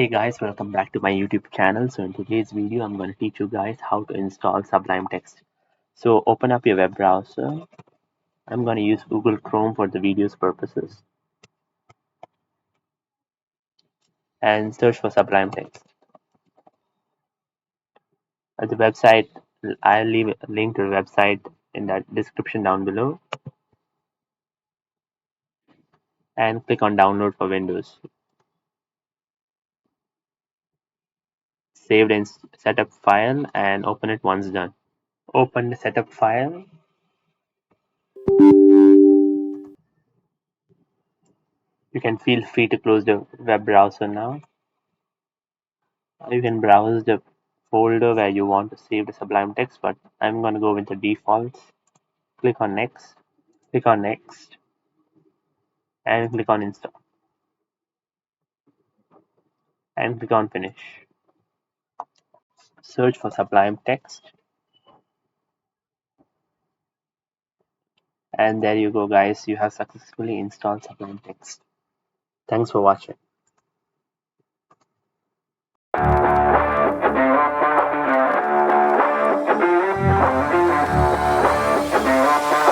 Guys, welcome back to my YouTube channel. So in today's video, I'm going to teach you guys how to install Sublime Text. So open up your web browser. I'm going to use Google Chrome for the video's purposes and search for Sublime Text. At the website, I'll leave a link to the website in that description down below and click on download for Windows. Saved in setup file and open it once done. Open the setup file. You can feel free to close the web browser now. You can browse the folder where you want to save the Sublime text, but I'm going to go with the defaults. Click on next, click on next, and click on install, and click on finish. Search for Sublime text, and there you go, guys. You have successfully installed Sublime text. Thanks for watching.